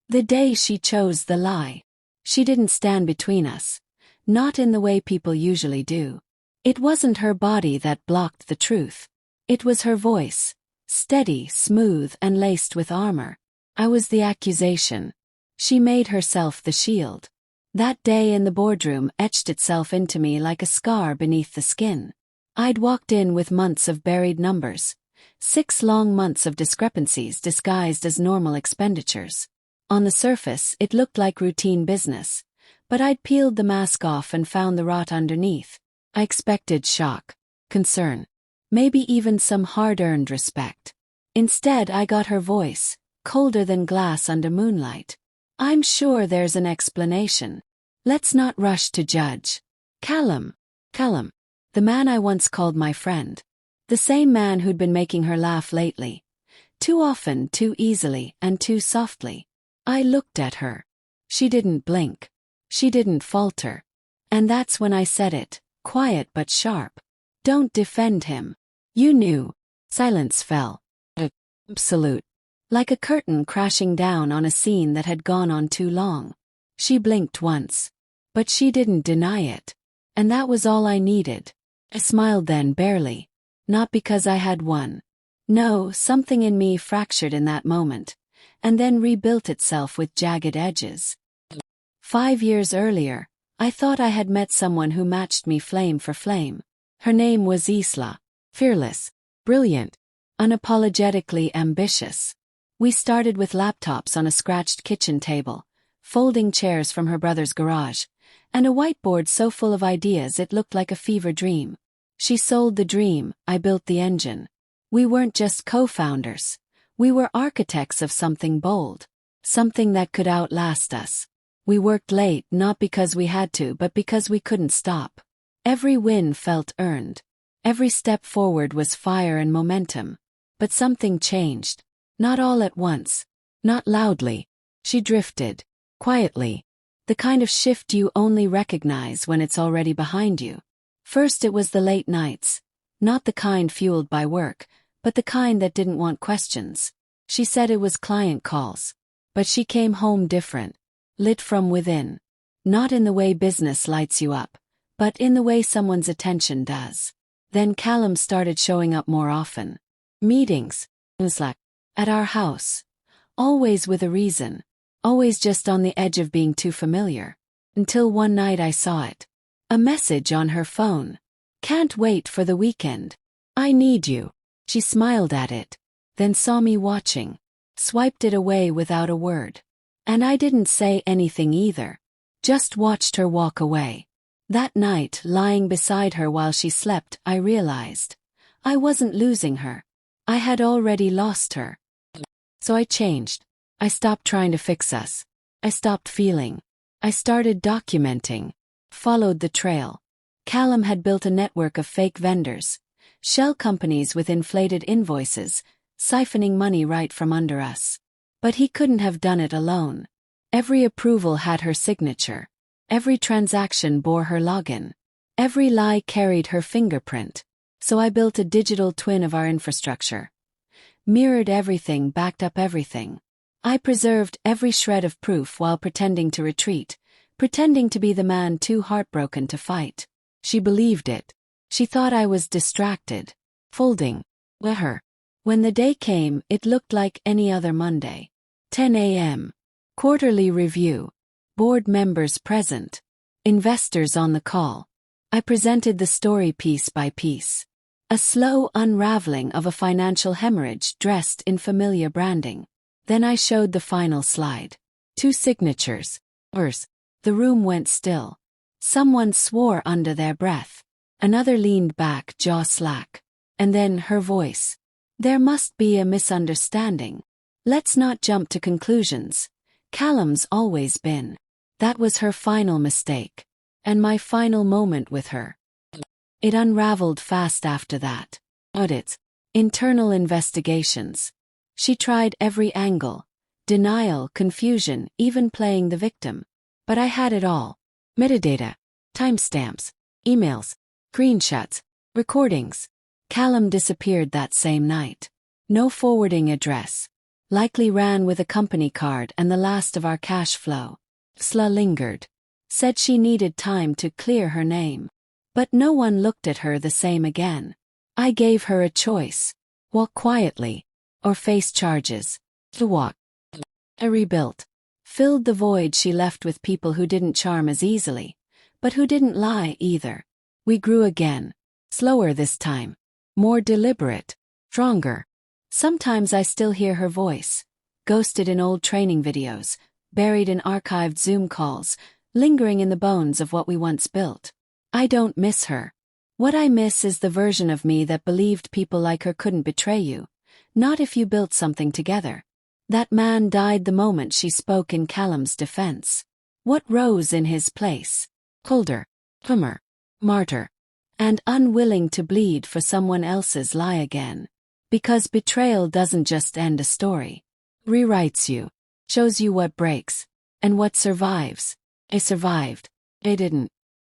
The day she chose the lie. She didn't stand between us. Not in the way people usually do. It wasn't her body that blocked the truth. It was her voice. Steady, smooth, and laced with armor. I was the accusation. She made herself the shield. That day in the boardroom etched itself into me like a scar beneath the skin. I'd walked in with months of buried numbers. 6 long months of discrepancies disguised as normal expenditures. On the surface, it looked like routine business. But I'd peeled the mask off and found the rot underneath. I expected shock, concern, maybe even some hard-earned respect. Instead, I got her voice, colder than glass under moonlight. I'm sure there's an explanation. Let's not rush to judge. Callum, the man I once called my friend. The same man who'd been making her laugh lately. Too often, too easily, and too softly. I looked at her. She didn't blink. She didn't falter. And that's when I said it, quiet but sharp. Don't defend him. You knew. Silence fell. Absolute. Like a curtain crashing down on a scene that had gone on too long. She blinked once. But she didn't deny it. And that was all I needed. I smiled then, barely. Not because I had won. No, something in me fractured in that moment. And then rebuilt itself with jagged edges. 5 years earlier, I thought I had met someone who matched me flame for flame. Her name was Isla. Fearless. Brilliant. Unapologetically ambitious. We started with laptops on a scratched kitchen table, folding chairs from her brother's garage, and a whiteboard so full of ideas it looked like a fever dream. She sold the dream, I built the engine. We weren't just co-founders. We were architects of something bold. Something that could outlast us. We worked late not because we had to but because we couldn't stop. Every win felt earned. Every step forward was fire and momentum. But something changed. Not all at once. Not loudly. She drifted. Quietly. The kind of shift you only recognize when it's already behind you. First it was the late nights. Not the kind fueled by work, but the kind that didn't want questions. She said it was client calls. But she came home different. Lit from within. Not in the way business lights you up, but in the way someone's attention does. Then Callum started showing up more often. Meetings. At our house. Always with a reason. Always just on the edge of being too familiar. Until one night I saw it. A message on her phone. Can't wait for the weekend. I need you. She smiled at it. Then saw me watching. Swiped it away without a word. And I didn't say anything either. Just watched her walk away. That night, lying beside her while she slept, I realized. I wasn't losing her. I had already lost her. So I changed. I stopped trying to fix us. I stopped feeling. I started documenting. Followed the trail. Callum had built a network of fake vendors. Shell companies with inflated invoices, siphoning money right from under us. But he couldn't have done it alone. Every approval had her signature. Every transaction bore her login. Every lie carried her fingerprint. So I built a digital twin of our infrastructure. Mirrored everything, backed up everything. I preserved every shred of proof while pretending to retreat, pretending to be the man too heartbroken to fight. She believed it. She thought I was distracted. Folding. Her. When the day came, it looked like any other Monday. 10 a.m. Quarterly review. Board members present. Investors on the call. I presented the story piece by piece. A slow unraveling of a financial hemorrhage dressed in familiar branding. Then I showed the final slide. 2 signatures. The room went still. Someone swore under their breath. Another leaned back, jaw slack. And then her voice. There must be a misunderstanding. Let's not jump to conclusions. Callum's always been. That was her final mistake. And my final moment with her. It unraveled fast after that. Audits. Internal investigations. She tried every angle. Denial, confusion, even playing the victim. But I had it all. Metadata. Timestamps. Emails. Screenshots. Recordings. Callum disappeared that same night. No forwarding address. Likely ran with a company card and the last of our cash flow. Sla lingered. Said she needed time to clear her name. But no one looked at her the same again. I gave her a choice. Walk quietly, or face charges. To walk. I rebuilt. Filled the void she left with people who didn't charm as easily, but who didn't lie either. We grew again. Slower this time. More deliberate. Stronger. Sometimes I still hear her voice. Ghosted in old training videos, buried in archived Zoom calls, lingering in the bones of what we once built. I don't miss her. What I miss is the version of me that believed people like her couldn't betray you. Not if you built something together. That man died the moment she spoke in Callum's defense. What rose in his place? Colder, plumber, martyr, and unwilling to bleed for someone else's lie again. Because betrayal doesn't just end a story. Rewrites you. Shows you what breaks. And what survives. I survived. I didn't.